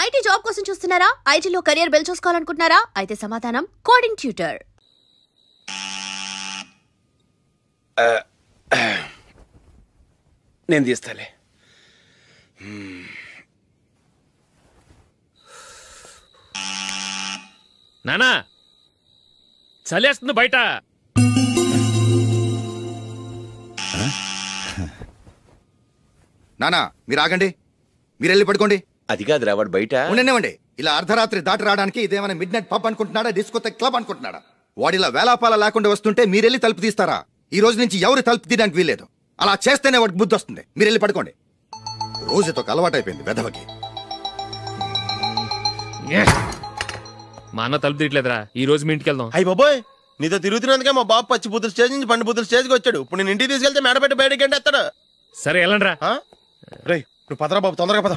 IT job కోసం చూస్తున్నారా? ఐటీలో కెరియర్ బిల్డ్ చేసుకోవాలనుకుంటున్నారా? అయితే సమాధానం కోడింగ్ ట్యూటర్. నేను తీస్తాలే. నానా చలేస్తుంది బయట. నానా మీరు ఆగండి, మీరు వెళ్ళి పడుకోండి. అది కాదురా వాడు బయట ఉండనివ్వండి. ఇలా అర్ధరాత్రి దాటి రావడానికి ఇదేమైనా mid night pub అనుకుంటున్నాడా, discotheque club అనుకుంటున్నాడా? వాడిలా వేలాపాల లేకుండా వస్తుంటే మీరెళ్ళి తలుపు తీస్తారా? ఈ రోజు నుంచి ఎవరు తలుపు తీయడానికి వీల్లేదు. అలా చేస్తేనే వాడికి బుద్ధి వస్తుంది. మీరు వెళ్ళి పడుకోండి. రోజుతో అలవాటు అయిపోయింది వెధవకి. మా అన్న తలుపు తీయట్లేదురా. ఈ రోజు మీ ఇంటికి వెళ్దాం. అయ్యి బాబోయ్, నీతో తిరుగుతున్నందుకే మా బాబు పచ్చి బుద్ధుల స్టేజ్ నుంచి పండు బుద్ధుల స్టేజ్కి వచ్చాడు. ఇప్పుడు నేను ఇంటికి తీసుకెళ్తే మేడపెట్టి బయటకి ఎండేస్తాడు. సరే వెళ్ళండి రా. రేయ్ నువ్వు పదరా బాబు, తొందరగా పద.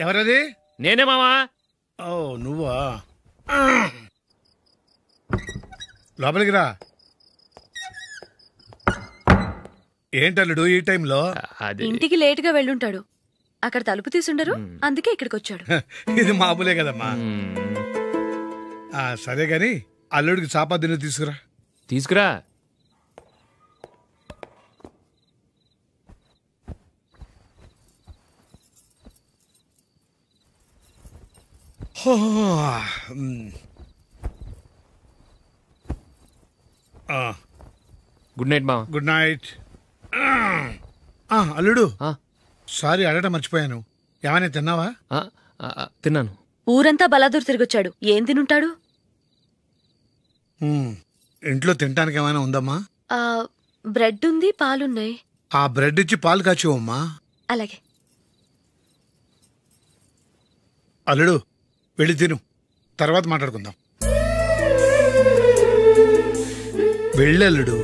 ఎవరది? నేనే మావా. ఓ నువ్వా? లోపలికి రా. ఏంటల్లుడు ఈ టైంలో? ఇంటికి లేట్ గా వెళ్ళుంటాడు. అక్కడ తలుపు తీసుండరు, అందుకే ఇక్కడికి వచ్చాడు. ఇది మామూలే కదమ్మా. సరే గాని అల్లుడికి చాపాదిని తీసుకురా. తీసుకురా. గుడ్ నైట్ మావా. Good night. అల్లుడు సారీ అడగటం మర్చిపోయాను. ఏమైనా తిన్నావా? తిన్నాను. ఊరంతా బలాదూర్ తిరిగొచ్చాడు. ఏం తినుంటాడు? ఇంట్లో తినటానికి ఏమైనా ఉందమ్మా? బ్రెడ్ ఉంది, పాలున్నాయి. ఆ బ్రెడ్ ఇచ్చి పాలు కాచివమ్మా. అలాగే. అల్లుడు వెళ్ళి తిను, తర్వాత మాట్లాడుకుందాం. వెళ్ళల్లుడు.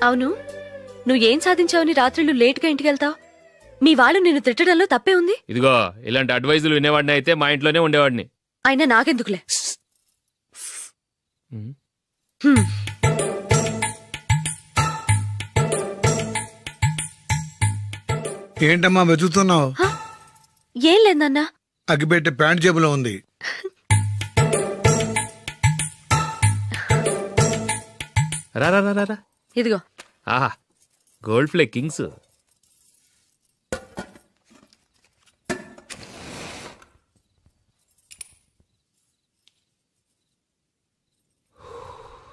అవును, నువ్వేం సాధించావని రాత్రులు లేట్గా ఇంటికి వెళ్తావు? మీ వాళ్ళు నిన్ను తిట్టడంలో తప్పే ఉంది. ఇదిగో ఇలాంటి అడ్వైజులు వినేవాడిని అయితే మా ఇంట్లోనే ఉండేవాడిని. అయినా నాకెందుకులే. ఏంటమ్మా వెతుకుతున్నావు? ఏం లేదన్నా. అగ్గిపెట్టే ప్యాంట్ జేబులో ఉంది. రా. ఇదిగో. ఆహా, గోల్డ్ ఫ్లే కింగ్స్.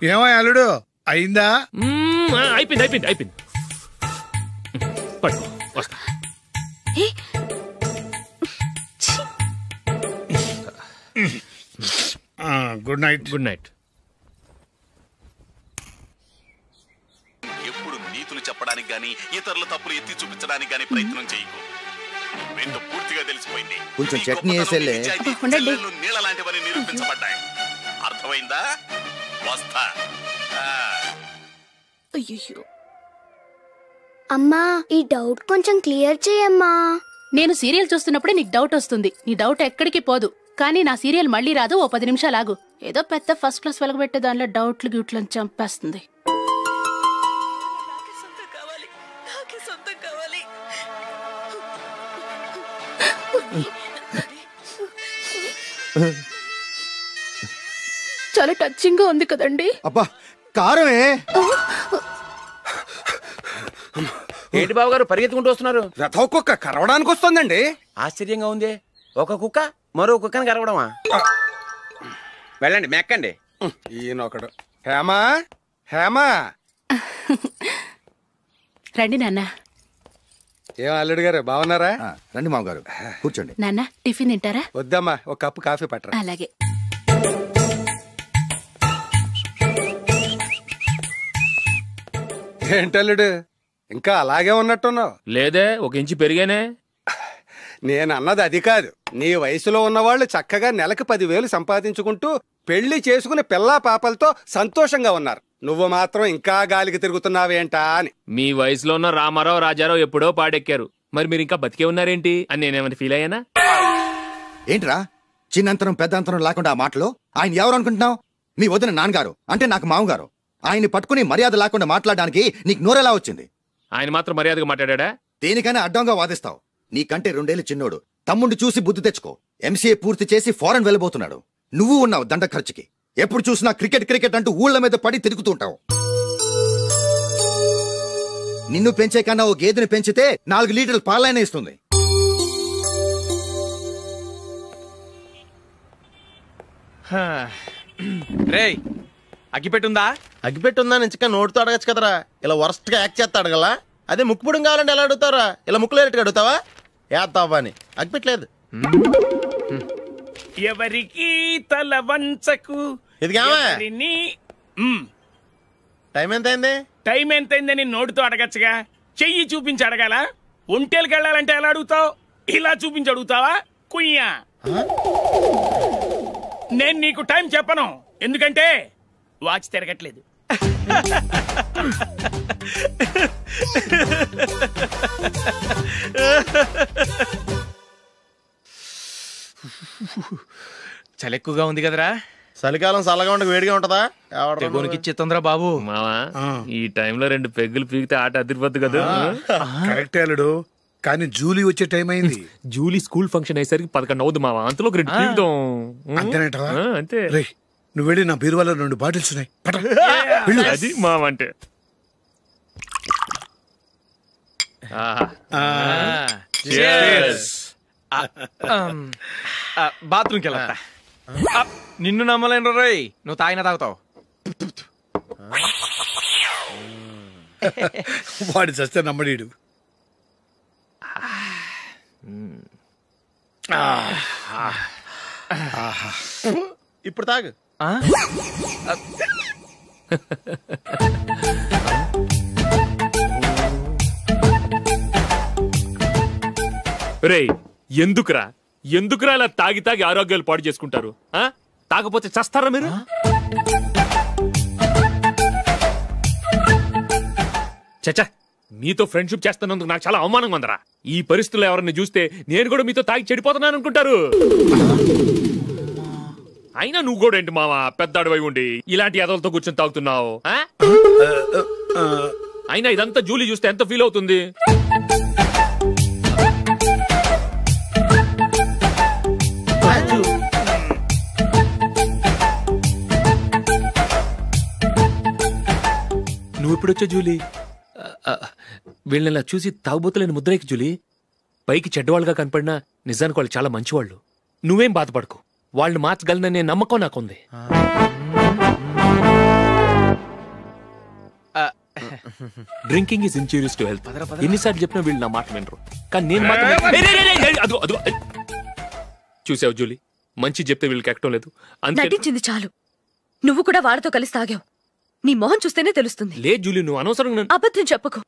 ఏమో అల్లుడు అయిందా? అయిపోయింది. పట్టు వస్తా. Good night. Good night. ఎప్పుడు నీతులు చెప్పడానికి గాని ఇతరుల తప్పులు ఎత్తి చూపించడానికి గాని ప్రయత్నం చేయకు. రెండు పూర్తిగా తెలిసిపోయింది. కొంచెం చట్నీ వేసేలే. నీళ్ళ లాంటివని నిరూపించబడ్డాయి. అర్థమైందా? వస్తా. అయ్యో అమ్మా, ఈ డౌట్ కొంచెం క్లియర్ చేయమ్మా. నేను సీరియల్ చూస్తున్నప్పుడే నీకు డౌట్ వస్తుంది. నీ డౌట్ ఎక్కడికి పోదు. కానీ నా సీరియల్ మళ్ళీ రాదు. ఓ 10 నిమిషాలు ఆగు. ఏదో పెద్ద ఫస్ట్ క్లాస్ వెలగబెట్టే దానిలో డౌట్లు గ్యూట్లను చంపేస్తుంది. చాలా టచింగ్ గా ఉంది కదండి. అబ్బా కారమే. ఏంటి బాబు గారు పరిగెత్తుకుంటూ వస్తున్నారు? రథ కుక్క కరవడానికి వస్తుందండి. ఆశ్చర్యంగా ఉంది. ఒక కుక్క మరో కుక్కని కరవడమా? వెళ్ళండి, మెక్కండి. ఈయనొకడు. హేమా రండి నాన్న. ఏం అల్లుడు గారు బాగున్నారా? రండి మామగారు కూర్చోండి. నాన్న టిఫిన్ తింటారా? వద్దమ్మా, ఒక కప్పు కాఫీ పట్టరా. అలాగే. ఏంటల్లుడు ఇంకా అలాగే ఉన్నట్టున్నావు? లేదే, 1 ఇంచు పెరిగానే. నేను అన్నది అది కాదు. నీ వయసులో ఉన్నవాళ్ళు చక్కగా నెలకు 10,000 సంపాదించుకుంటూ పెళ్లి చేసుకుని పిల్లా పాపలతో సంతోషంగా ఉన్నారు. నువ్వు మాత్రం ఇంకా గాలికి తిరుగుతున్నావేంటా అని. మీ వయసులో ఉన్న రామారావు రాజారావు ఎప్పుడో పాడెక్కారు, మరి మీరు ఇంకా బతికే ఉన్నారేంటి అని నేనేమైనా ఫీల్ అయ్యానా? ఏంట్రా చిన్నంతరం పెద్దంతరం లేకుండా ఆ మాటలో? ఆయన ఎవరు అనుకుంటున్నావు? మీ వదిన నాన్నగారు, అంటే నాకు మామగారు. ఆయన్ని పట్టుకుని మర్యాద లేకుండా మాట్లాడడానికి నీకు నోరెలా వచ్చింది? ఆయన మాత్రం మర్యాదగా మాట్లాడా? దేనికైనా అడ్డంగా వాదిస్తావు. నీకంటే 2 ఏళ్లు చిన్నోడు. తమ్ముండి చూసి బుద్ధి తెచ్చుకో. ఎంసీఏ పూర్తి చేసి ఫారెన్ వెళ్ళబోతున్నాడు. నువ్వు ఉన్నావు దండ ఖర్చుకి. ఎప్పుడు చూసినా క్రికెట్ అంటూ ఊళ్ళ మీద పడి తిరుగుతుంటావు. నిన్ను పెంచే కన్నా ఓ గేదెని పెంచితే 4 లీటర్లు పాలైనా ఇస్తుంది. రేయ్, అగ్గిపెట్టుందా? అగ్గిపెట్టుందా నుంచి నోటితో అడగచ్చు కదరా. ఇలా వరస్ట్ గా యాక్ట్ చేస్తా అడగలా? అదే ముక్కుపుడం కావాలంటే ఎలా అడుగుతారా? ఇలా ముక్కులేటట్టుగా అడుగుతావా? ఏత్తావా అని. అగ్గిపెట్టలేదు. ఎవరికి తల వంచకు. ఇది టైం ఎంతైంది? టైం ఎంతైందని నోటితో అడగచ్చుగా, చెయ్యి చూపించి అడగాల? ఒంటేలకు వెళ్ళాలంటే ఎలా అడుగుతావు? ఇలా చూపించి అడుగుతావా? కుయ్యా, నేను నీకు టైం చెప్పను, ఎందుకంటే వాచ్ తిరగట్లేదు. చలి ఎక్కువగా ఉంది కదరా? చలికాలం చల్లగా ఉండక వేడిగా ఉంటదా? తెగోనికిచ్చేతుందిరా బాబు. మావా, ఈ టైంలో 2 పెగ్గులు పీకితే ఆట అదిరిపోద్దు కదా. కరెక్టే అల్లుడు, కానీ జూలీ వచ్చే టైం అయింది. జూలీ స్కూల్ ఫంక్షన్ అయ్యేసరికి 11 అవుద్ది మావా. అంతలో 2 పీకుతాం. అంతేనేటవా? అంతే. రే, నువ్వు వెళ్ళి నా బీరువాలో 2 బాటిల్స్ ఉన్నాయి. అది మావా అంటే. బాత్రూమ్కి వెళ్తా. నిన్ను నమ్మలేను రోయ్, నువ్వు తాగినా తాగుతావు. వాడి చస్తే నమ్మడీడు. ఇప్పుడు తాగు. రేయ్, ఎందుకురా ఇలా తాగి ఆరోగ్యాలు పాడు చేసుకుంటారు? తాగపోతే చస్తారా మీరు? చచ్చా, మీతో ఫ్రెండ్షిప్ చేస్తున్నందుకు నాకు చాలా అవమానంగా ఉందరా. ఈ పరిస్థితుల్లో ఎవరిని చూస్తే నేను కూడా మీతో తాగి చెడిపోతున్నాను అనుకుంటారు. అయినా నువ్వు కూడా ఏంటి మావా, పెద్ద అడవై ఉండి ఇలాంటి ఎదలతో కూర్చొని తాగుతున్నావు? అయినా ఇదంతా జూలీ చూస్తే ఎంత ఫీల్ అవుతుంది? నువ్వు ఎప్పుడొచ్చా జూలీ? వీళ్ళని చూసి తాగుబోతులేని ముద్రేకి జూలీ. పైకి చెడ్డవాళ్ళుగా కనపడినా నిజానికి వాళ్ళు చాలా మంచివాళ్ళు. నువ్వేం బాధపడకు, వాళ్ళని మార్చగలననే నమ్మకం నాకుంది. Drinking is injurious to health. ఎన్నిసార్లు చెప్పినా వీళ్ళు నా మాట వినరు, కానీ నేను మాత్రం. చూసావు జూలీ, మంచి చెప్తే వీళ్ళకి ఎక్కడం లేదు. నటించింది చాలు. నువ్వు కూడా వాడితో కలిసి తాగావు. నీ మొహం చూస్తేనే తెలుస్తుంది. లే జూలీ, నువ్వు అనవసరంగా అబద్ధం చెప్పకు.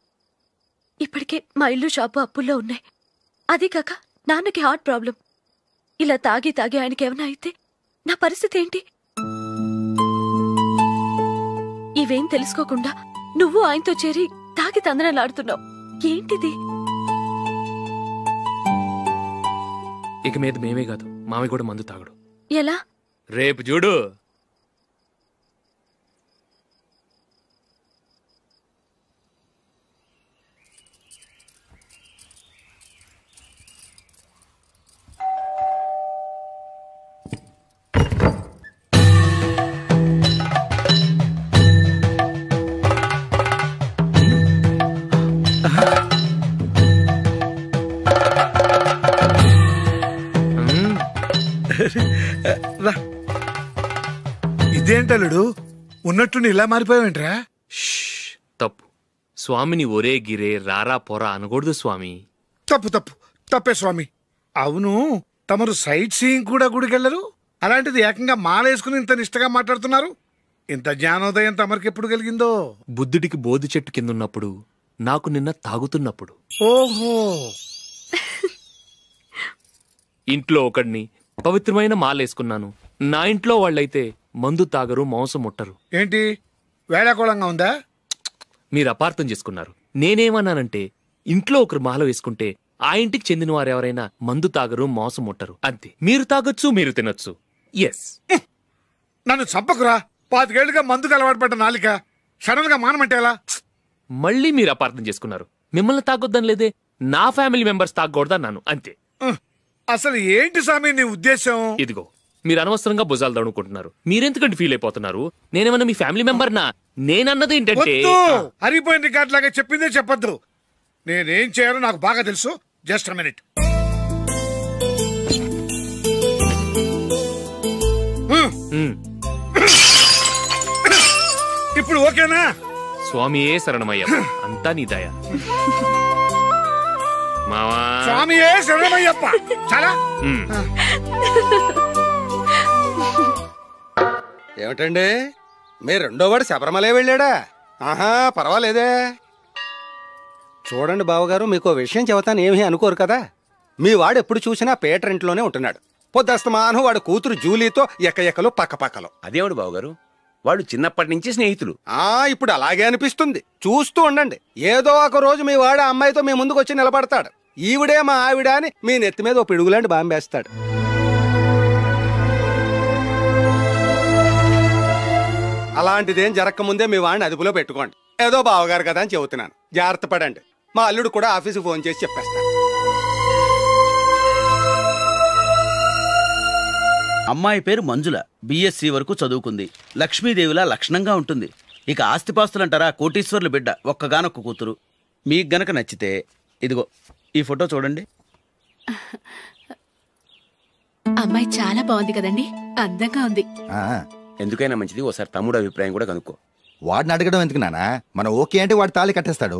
ఇప్పటికే మా ఇల్లు షాపు అప్పుల్లో ఉన్నాయి. అదే కాక నాన్నకి హార్ట్ ప్రాబ్లం. ఇలా తాగి ఆయనకి ఏమైనా అయితే నా పరిస్థితి ఏంటి? ఇవేం తెలుసుకోకుండా నువ్వు ఆయనతో చేరి తాగి తందనలాడుతున్నావు. ఏంటిది? ఇక మీద మేమే కాదు, మావి కూడా మందు తాగడు. ఎలా? రేపు చూడు. ఇదేంటలుడు, ఉన్నట్టు ఇలా మారిపోయావేంట్రా? తప్పు స్వామిని ఒరే గిరే రారా పోరా అనకూడదు స్వామి. తప్పే స్వామి. అవును, తమరు సైట్ సీయింగ్ కూడా గుడికెళ్లరు, అలాంటిది ఏకంగా మాలేసుకుని ఇంత నిష్టగా మాట్లాడుతున్నారు. ఇంత జ్ఞానోదయం తమరికి ఎప్పుడు కలిగిందో? బుద్ధుడికి బోధి చెట్టు కింద ఉన్నప్పుడు, నాకు నిన్న తాగుతున్నప్పుడు. ఓహో. ఇంట్లో ఒకడిని పవిత్రమైన మాలేసుకున్నాను. నా ఇంట్లో వాళ్ళైతే మందు తాగరు, మాంసం ముట్టరు. ఏంటి వేళాకోళంగా ఉందా? మీరు అపార్థం చేసుకున్నారు. నేనేమన్నానంటే ఇంట్లో ఒకరు మాల వేసుకుంటే ఆ ఇంటికి చెందిన వారు ఎవరైనా మందు తాగరు, మాంసం ముట్టరు, అంతే. మీరు తాగొచ్చు, మీరు తినొచ్చు. ఎస్. నన్ను చంపకురా. 5 ఏళ్లుగా మందుకు అలవాటు పడ్డ నాలిక సడన్ గా మానమంటే ఎలా? మళ్ళీ మీరు అపార్థం చేసుకున్నారు. మిమ్మల్ని తాగొద్దని లేదే, నా ఫ్యామిలీ మెంబర్స్ తాగకూడదన్నాను, అంతే. అసలు ఏంటి స్వామి నీ ఉద్దేశం? ఇదిగో మీరు అనవసరంగా భుజాలు దడుకుంటున్నారు. మీరెందుకంటే ఫీల్ అయిపోతున్నారు? నేనేమన్నా మీ ఫ్యామిలీ మెంబర్నా? నేనన్నది ఏంటంటే హరిపోయిన రికార్డ్ లాగా చెప్పిందే చెప్పొద్దు. నేనేం చేయాలో నాకు బాగా తెలుసు. Just minute. ఇప్పుడు ఓకేనా? స్వామియే శరణమయ్య, అంతా నీ దయ. మావా స్వామియే శరణమయ్యప్ప. చాలా ఏమిటండి మీ రెండోవాడు శబరిమలే వెళ్ళాడా? ఆహా, పర్వాలేదే. చూడండి బావగారు, మీకు విషయం చెబుతాను, ఏమీ అనుకోరు కదా. మీ వాడు ఎప్పుడు చూసినా పేటర్ ఇంట్లోనే ఉంటున్నాడు. పొద్దస్తమానం వాడు కూతురు జూలీతో ఎక్కలు పక్కపక్కలు. అదేవాడు బావగారు, వాళ్ళు చిన్నప్పటి నుంచి స్నేహితులు. ఇప్పుడు అలాగే అనిపిస్తుంది. చూస్తూ ఉండండి, ఏదో ఒక రోజు మీ వాడు అమ్మాయితో మీ ముందుకు వచ్చి నిలబడతాడు. ఈవిడే మా ఆవిడ అని మీ నెత్తి మీద ఓ పిడుగులాంటి బాంబేస్తాడు. అలాంటిదేం జరగకముందే మీ వాడిని అదుపులో పెట్టుకోండి. ఏదో బావగారు కదా అని చెబుతున్నాను, జాగ్రత్త పడండి. మా అల్లుడు కూడా ఆఫీసుకు ఫోన్ చేసి చెప్పేస్తాను. అమ్మాయి పేరు మంజుల, బిఎస్సి వరకు చదువుకుంది. లక్ష్మీదేవిలా లక్షణంగా ఉంటుంది. ఇక ఆస్తిపాస్తులంటారా, కోటీశ్వర్లు బిడ్డ, ఒక్కగానొక్క కూతురు. మీకు గనక నచ్చితే ఇదిగో ఈ ఫోటో చూడండి. అమ్మాయి చాలా బాగుంది కదండి, అందంగా ఉంది. ఎందుకైనా మంచిది ఓసారి తమ్ముడు అభిప్రాయం కూడా కనుక్కో. వాడిని అడగడం ఎందుకు నానా? మనం ఓకే అంటే వాడు తాళి కట్టేస్తాడు.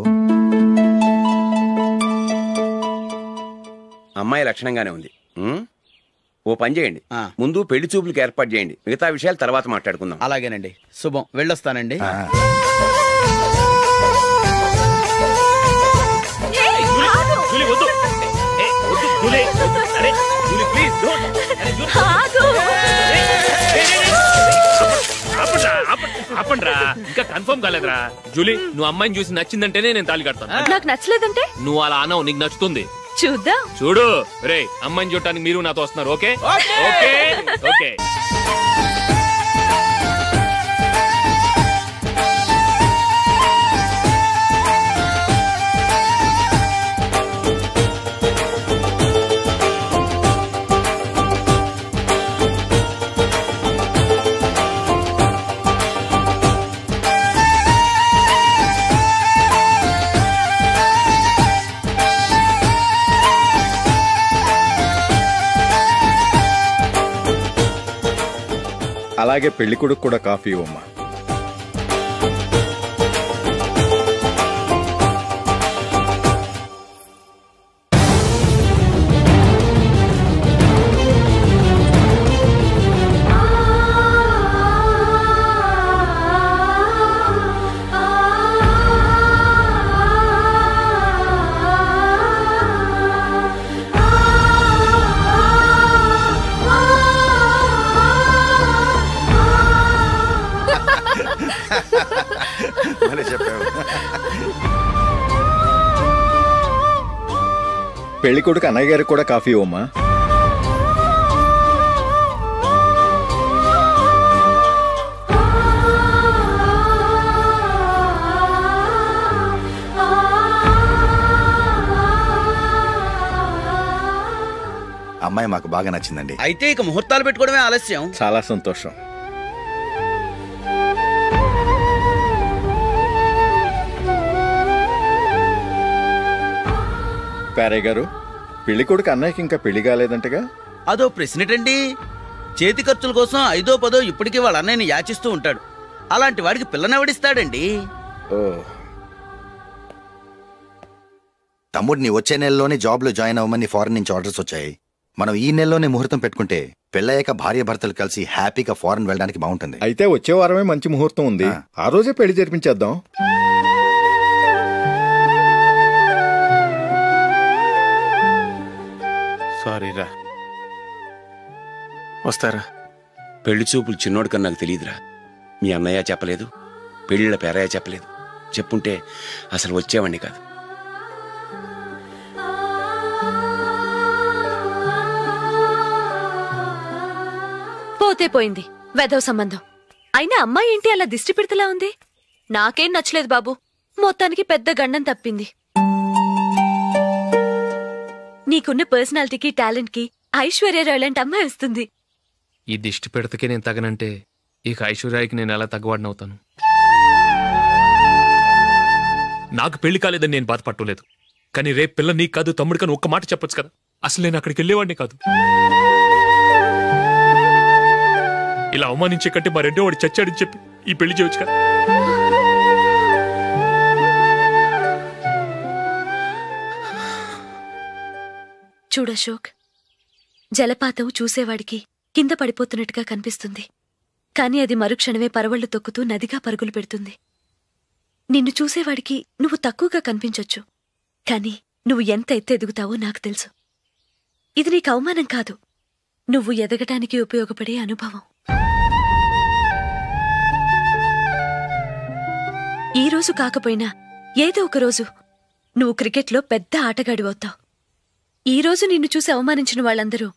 అమ్మాయి లక్షణంగానే ఉంది. ఓ పని చేయండి, ముందు పెళ్లి చూపులకు ఏర్పాటు చేయండి, మిగతా విషయాలు తర్వాత మాట్లాడుకుందాం. అలాగేనండి. శుభం, వెళ్ళొస్తానండి. ఆపండ్రా, ఇంకా కన్ఫర్మ్ కాలేదురా. జూలీ, నువ్వు అమ్మాయిని చూసి నచ్చిందంటేనే నేను తాళి కడతాను. నాకు నచ్చలేదంటే నువ్వు అలా అనవు, నీకు నచ్చుతుంది. చూద్దాం. చూడు రే, అమ్మాయిని చూడటానికి మీరు నాతో వస్తున్నారు. Okay okay okay. అలాగే పెళ్లి కొడుకు కూడా కాఫీ ఇవ్వమ్మా. పెళ్లి కొడుకు అన్నయ్య గారికి కూడా కాఫీ ఇవ్వమ్మా. అమ్మాయి మాకు బాగా నచ్చిందండి. అయితే ఇక ముహూర్తాలు పెట్టుకోవడమే ఆలస్యం. చాలా సంతోషం. పేరయ్య గారు, పెళ్లి కొడుకు అన్నయ్యకి ఇంకా పెళ్లి కాలేదంటగా? అదో ప్రశ్నటండి. చేతి ఖర్చుల కోసం 5దో 10దో ఇప్పటికీ వాళ్ళ అన్నయ్యని యాచిస్తూ ఉంటాడు. అలాంటి వాడికి పిల్లనెవడిస్తాడండి? తమ్ముడిని వచ్చే నెలలోనే జాబ్ లో జాయిన్ అవ్వమని ఫారెన్ నుంచి ఆర్డర్స్ వచ్చాయి. మనం ఈ నెలలోనే ముహూర్తం పెట్టుకుంటే పెళ్ళయ్యాక భార్య భర్తలు కలిసి హ్యాపీగా ఫారెన్ వెళ్ళడానికి బాగుంటుంది. అయితే వచ్చే వారమే మంచి ముహూర్తం ఉంది, ఆ రోజే పెళ్లి జరిపించేద్దాం. సారీరా. వస్తారా? పెళ్లి చూపులు చిన్నోడు కన్నా నాకు తెలియదురా. మీ అన్నయ్య చెప్పలేదు, పెళ్ళిళ్ళ పేరయ్య చెప్పలేదు. చెప్పుంటే అసలు వచ్చేవాడిని కాదు. పోతే పోయింది వెధవ సంబంధం. అయినా అమ్మాయి ఏంటి అలా దిష్టి పెడతలా ఉంది? నాకేం నచ్చలేదు బాబు. మొత్తానికి పెద్ద గండం తప్పింది. నీకున్న పర్సనాలిటీకి టాలెంట్ కి ఐశ్వర్యరాయ్ లాంటి అమ్మాయి వస్తుంది. ఈ దిష్టి పెడతకే నేను తగనంటే ఇక ఐశ్వర్యానికి నేను ఎలా తగ్గవాడినవుతాను? నాకు పెళ్లి కాలేదని నేను బాధపట్టలేదు, కానీ రేపు పిల్ల నీకు కాదు తమ్ముడు కానీ ఒక్క మాట చెప్పొచ్చు కదా. అసలు నేను అక్కడికి వెళ్ళేవాడిని కాదు. ఇలా అవమానించే కంటే మా రెండో వాడు చచ్చాడని చెప్పి ఈ పెళ్లి చేయొచ్చు కదా. చూడశోక్, జలపాతం చూసేవాడికి కింద పడిపోతున్నట్టుగా కనిపిస్తుంది, కాని అది మరుక్షణమే పరవళ్లు తొక్కుతూ నదిగా పరుగులు పెడుతుంది. నిన్ను చూసేవాడికి నువ్వు తక్కువగా కనిపించొచ్చు, కాని నువ్వు ఎంత ఎత్తు ఎదుగుతావో నాకు తెలుసు. ఇది నీకు అవమానం కాదు, నువ్వు ఎదగటానికి ఉపయోగపడే అనుభవం. ఈ రోజు కాకపోయినా ఏదో ఒక రోజు నువ్వు క్రికెట్లో పెద్ద ఆటగాడివవుతావు. ఈ రోజు నిన్ను చూసి అవమానించిన వాళ్ళందరూ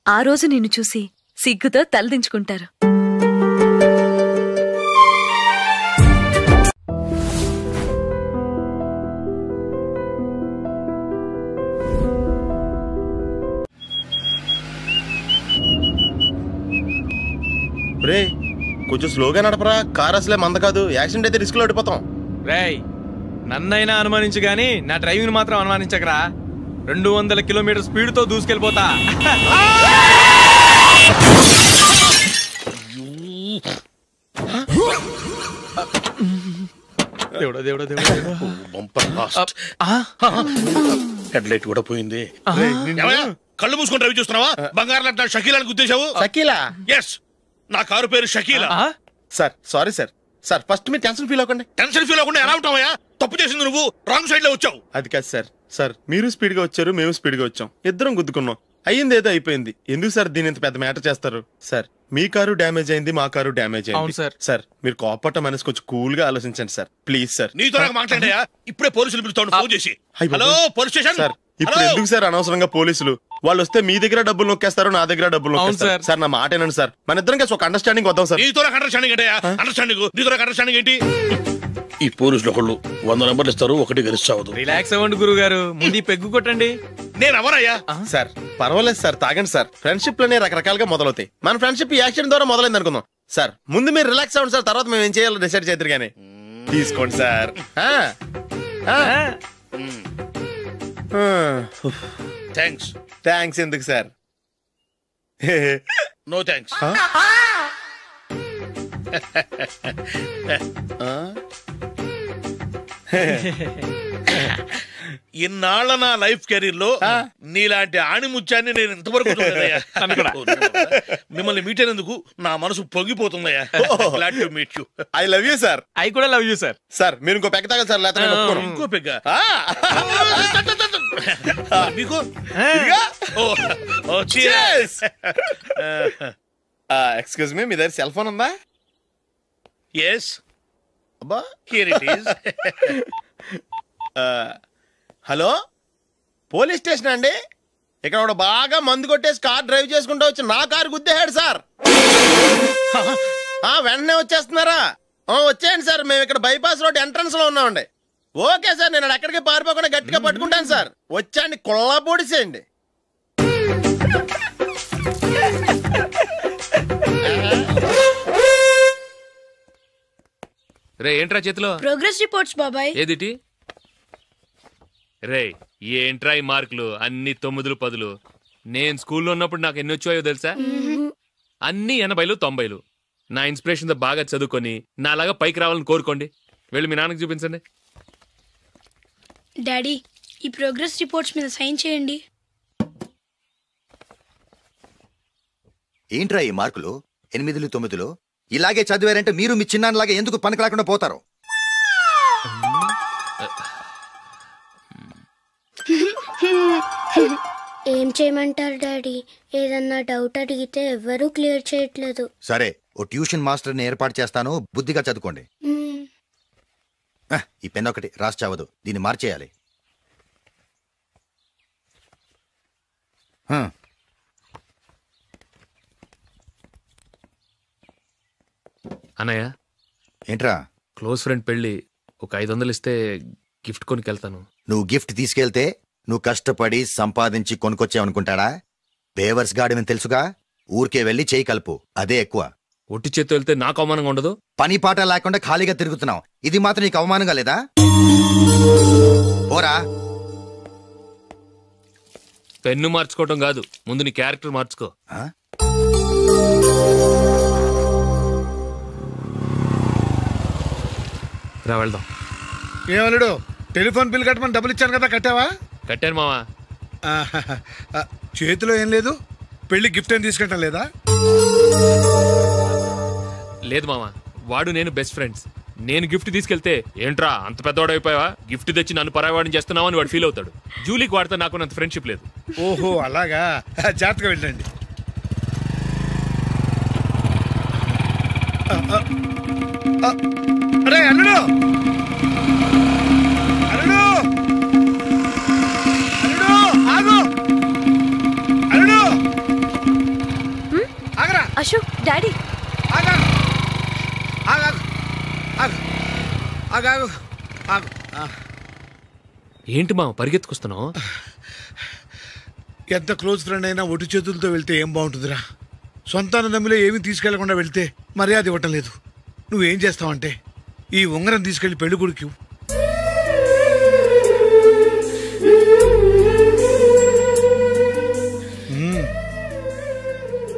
ఆ రోజు నిన్ను చూసి సిగ్గుతో తలదించుకుంటారు. రే కొంచెం స్లోగా నడపరా, కార్ అసలే మంద కాదు. యాక్సిడెంట్ అయితే రిస్క్ లో ఓడిపోతాం. రేయ్, నన్నైనా అనుమానించు గాని నా డ్రైవింగ్ మాత్రం అనుమానించకరా. 200 కిలోమీటర్ స్పీడ్ తో దూసుకెళ్ళిపోతా. దేవుడా దేవుడా దేవుడా, హెడ్ లైట్ కూడా పోయింది. కళ్ళు మూసుకొని రవి చూస్తున్నావా? బంగారం లాంటి షకీలాని గుద్దేశావు. షకీలా? ఎస్, నా కారు పేరు Shakeela. Sir sorry sir. Sir first మీరు టెన్షన్ ఫీల్ అవ్వకండి. టెన్షన్ ఫీల్ అవ్వకుండా ఎలా ఉంటావయ్యా? తప్పు చేసింది నువ్వు, రాంగ్ సైడ్ లో వచ్చావు. అది కాదు సార్. సార్ మీరు స్పీడ్ గా వచ్చారు, మేము స్పీడ్ గా వచ్చాం, ఇద్దరం గుద్దుకున్నాం. అయ్యింది ఏదో అయిపోయింది. ఎందుకు సార్ దీని ఇంత పెద్ద మ్యాటర్ చేస్తారు? సార్ మీ కారు డ్యామేజ్ అయింది, మా కారు డ్యామేజ్ అయింది. సార్ మీరు కోపట్ట మనసు కొంచెం కూల్ గా ఆలోచించండి సార్, ప్లీజ్ సార్. నీతో నాకు మాట్లాడాయా? ఇప్పుడే పోలీసులు పిలుస్తాను, ఫోన్ చేసి. Hello police station. సార్ ఇప్పుడు ఎందుకు సార్ అనవసరంగా పోలీసులు? వాళ్ళు వస్తే మీ దగ్గర డబ్బులు నొక్కేస్తారు, నా దగ్గర డబ్బులు నొక్కేస్తారు. సార్ నా మాట ఏనండి సార్, మన ఇద్దరం కలిసి ఒక అండర్స్టాండింగ్ వద్దాం సార్. నీతో నాకు అండర్స్టాండింగ్ అంటే అండర్స్టాండింగ్, నీతో నాకు అండర్స్టాండింగ్ ఏంటి? ఈ పోలీసులు ఒకళ్ళు 100 నెంబర్లు ఇస్తారు, ఒకటి గెలిచావదు. రిలాక్స్ అవ్వండి గురువు గారు, ముందు పెగ్గు కొట్టండి. నేను ఎవరయ్యా? సార్ పర్వాలేదు సార్, తాగండి సార్. ఫ్రెండ్షిప్ లోనే రకరకాలుగా మొదలవుతాయి. మన ఫ్రెండ్షిప్ ఈ యాక్సిడెంట్ ద్వారా మొదలైంది అనుకుందాం. సార్ ముందు మీరు రిలాక్స్ అవ్వండి సార్, తర్వాత మేము ఏం చేయాలో డిసైడ్ చేద్దరు కానీ. తీసుకోండి సార్. థ్యాంక్స్. థ్యాంక్స్ ఎందుకు సార్? No thanks. ఇన్నాళ్ళ నా లైఫ్ కెరీర్ లో నీలాంటి ఆణిముత్యాన్ని నేను ఇంతవరకు చూడలేదయ్యా. మిమ్మల్ని మీట్ అయినందుకు నా మనసు పొంగిపోతుందయ్యా. Glad to meet you. I love you sir. I కూడా లవ్ యూ సార్. సార్ మీరు ఇంకో పెగ్గ తాగండి సార్, లేకపోతే ఇంకో పెగ్గ మీకు. ఎక్స్క్యూజ్ మీ, మీ దగ్గర సెల్ ఫోన్ ఉందా? ఎస్. అబ్బా here it is. Hello police station అండి. ఇక్కడ ఒకడు బాగా మందు కొట్టేసి కార్ డ్రైవ్ చేసుకుంటూ వచ్చి నా కారు గుద్దేశాడు సార్. వెంటనే వచ్చేస్తున్నారా? వచ్చేయండి సార్, మేము ఇక్కడ బైపాస్ రోడ్ ఎంట్రన్స్ లో ఉన్నామండి. ఓకే సార్, నేను ఎక్కడికి పారిపోకుండా గట్టిగా పట్టుకుంటాను సార్. వచ్చాండి కుళ్ళా పొడిసేయండి. రే ఏంట్రా చేతిలో? ప్రోగ్రెస్ రిపోర్ట్స్ బాబాయ్. ఏదిటి? రే ఏంట్రా ఈ మార్కులు అన్ని 9లు 10లు? నేను స్కూల్లో ఉన్నప్పుడు నాకు ఎన్ని వచ్చాయో తెలుసా? అన్ని 80లు 90లు. నా ఇన్స్పిరేషన్ తో బాగా చదువుకొని నా అలాగా పైకి రావాలని కోరుకోండి. వెళ్ళి మీ నాన్నకి చూపించండి. డాడీ ఈ ప్రోగ్రెస్ రిపోర్ట్స్ మీద సైన్ చేయండి. ఏంట్రా ఈ మార్కులు 8, 9? ఇలాగే చదివారంటే మీరు మీ చిన్నాన్నలాగా ఎందుకు పనికి రాకుండా పోతారు? ఏం చేయమంటారు డాడీ? ఏదన్నా డౌట్ అడిగితే ఎవ్వరూ క్లియర్ చేయట్లేదు. సరే, ఓ ట్యూషన్ మాస్టర్ని ఏర్పాటు చేస్తాను, బుద్ధిగా చదువుకోండి. ఈ పెన్ ఒకటి రాసి చావదు, దీన్ని మార్చేయాలి. అన్నయ్య, ఏంట్రా? క్లోజ్ ఫ్రెండ్ పెళ్లి, ఒక 500 ఇస్తే గిఫ్ట్ కొనుకెళ్తాను. నువ్వు గిఫ్ట్ తీసుకెళ్తే నువ్వు కష్టపడి సంపాదించి కొనుక్కొచ్చావనుకుంటాడా? పేవర్స్ గాడివని తెలుసుగా, ఊరికే వెళ్ళి చేయి కలుపు, అదే ఎక్కువ. ఒట్టి చేత్తో వెళ్తే నాకు అవమానంగా ఉండదు? పని పాట లేకుండా ఖాళీగా తిరుగుతున్నావు, ఇది మాత్రం నీకు అవమానంగా లేదా? పోరా. పెన్ను మార్చుకోవటం కాదు, ముందు నీ క్యారెక్టర్ మార్చుకో. రా వెళ్దాం. ఏమలుడు, టెలిఫోన్ బిల్ కట్టమని డబ్బులు ఇచ్చాను కదా, కట్టావా? కట్టాను మావా. చేతిలో ఏం లేదు, పెళ్లి గిఫ్ట్ ఏం తీసుకుంటా లేదా? లేదు మావా, వాడు నేను బెస్ట్ ఫ్రెండ్స్. నేను గిఫ్ట్ తీసుకెళ్తే ఏంట్రా అంత పెద్దవాడైపోయావా, గిఫ్ట్ తెచ్చి నన్ను పరాయవాడిని చేస్తున్నావు అని వాడు ఫీల్ అవుతాడు. జూలీకి వాడితే నాకు అంత ఫ్రెండ్షిప్ లేదు. ఓహో అలాగా, జాగ్రత్తగా వెళ్ళండి. అరే అల్లుడు, అల్లుడు, అల్లుడు, ఆగు, అల్లుడు, ఆగరా. అశోక్, డాడీ, ఆగు, ఆగు, ఆగు, ఆగు, ఆగు. ఏంటి మా పరిగెత్తుకొస్తున్నావు? ఎంత క్లోజ్ ఫ్రెండ్ అయినా ఒటి చేతులతో వెళ్తే ఏం బాగుంటుందిరా? సొంతాన నమ్మిలో ఏమీ తీసుకెళ్లకుండా వెళ్తే మర్యాద ఇవ్వటం లేదు. నువ్వేం చేస్తావంటే ఈ ఉంగరం తీసుకెళ్లి పెళ్లి కొడుకు.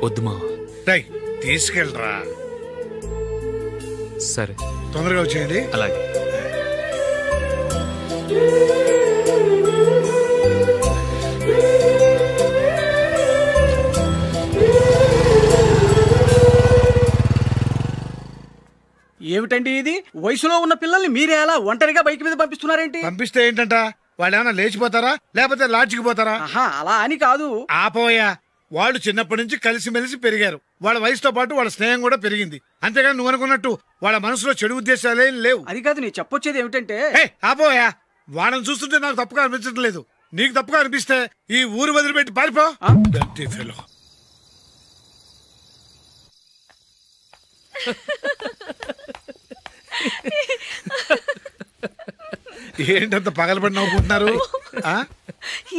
వద్దు మా. రై, తీసుకెళ్ళరా. సరే, తొందరగా వచ్చేయండి. అలాగే. ఏమిటండి ఇది? వయసులో ఉన్న పిల్లల్ని మీరే అలా ఒంటరిగా బైక్ మీద పంపిస్తున్నారేంటి? పంపిస్తే ఏంటంట, వాళ్ళు ఏమైనా లేచిపోతారా లేకపోతే లాడ్జికి పోతారా? అలా అని కాదు. ఆపోయా, వాళ్ళు చిన్నప్పటి నుంచి కలిసిమెలిసి పెరిగారు. వాళ్ళ వయసుతో పాటు వాళ్ళ స్నేహం కూడా పెరిగింది. అంతేగాని నువ్వు అనుకున్నట్టు వాళ్ళ మనసులో చెడు ఉద్దేశాలేం లేవు. అది కాదు, నేను చెప్పొచ్చేది ఏమిటంటే, ఆపోయా, వాళ్ళని చూస్తుంటే నాకు తప్పుగా అనిపించడం లేదు. నీకు తప్పుగా అనిపిస్తే ఈ ఊరు వదిలిపెట్టి పారిపో. ఏంటంత పగలబడి నవ్వుకుంటున్నారు?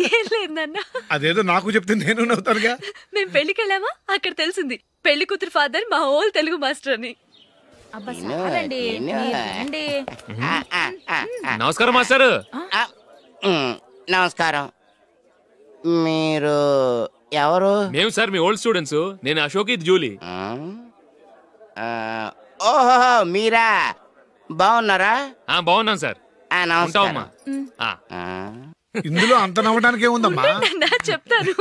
ఏం లేదు నాన్న. అదేదో నాకు చెప్తే నేను నవ్వుతానుగా. మేము పెళ్లికి వెళ్ళామా, అక్కడ తెలిసింది పెళ్లి కూతురు ఫాదర్ మా హోల్ తెలుగు మాస్టర్ అని. నమస్కారం మాస్టర్. నమస్కారం. మీరు ఎవరు? మేము సార్ మీ ఓల్డ్ స్టూడెంట్స్. నేను అశోక్, ఇది జూలీ. ఓహో, మీరా? బాగున్నారా? బాగున్నాను సార్. నమస్కారం. ఇందులో అంత నవ్వడానికి ఏముందమ్మా? చెప్తారు.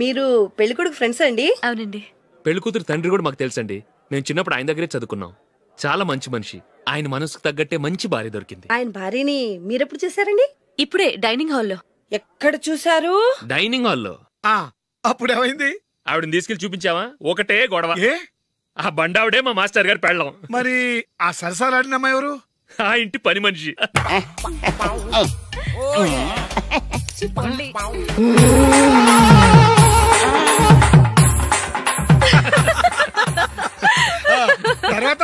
మీరు పెళ్లికొడుకు ఫ్రెండ్స్ అండి? అవునండి. పెళ్లి కూతురు తండ్రి కూడా మాకు తెలుసండి. మేము చిన్నప్పుడు ఆయన దగ్గరే చదువుకున్నాం. చాలా మంచి మనిషి. ఆయన మనసుకు తగ్గట్టే మంచి భార్య దొరికింది. ఆయన భార్యని మీరెప్పుడు చూసారండి? ఇప్పుడే డైనింగ్ హాల్లో. ఎక్కడ చూసారు? డైనింగ్ హాల్లో. అప్పుడు ఏమైంది? ఆవిడని తీసుకెళ్లి చూపించావా? ఒకటే గొడవ. ఆ బండావిడే మా మాస్టర్ గారు పెళ్ళం. మరి ఆ సరసాలాడినమ్మా ఎవరు? ఆ ఇంటి పని మనిషి. తర్వాత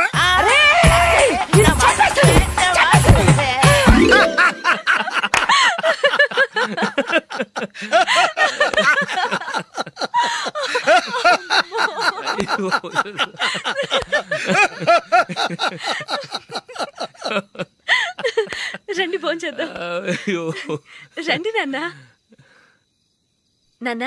రండి భోంచేద్దాం. రండి నాన్న. నాన్న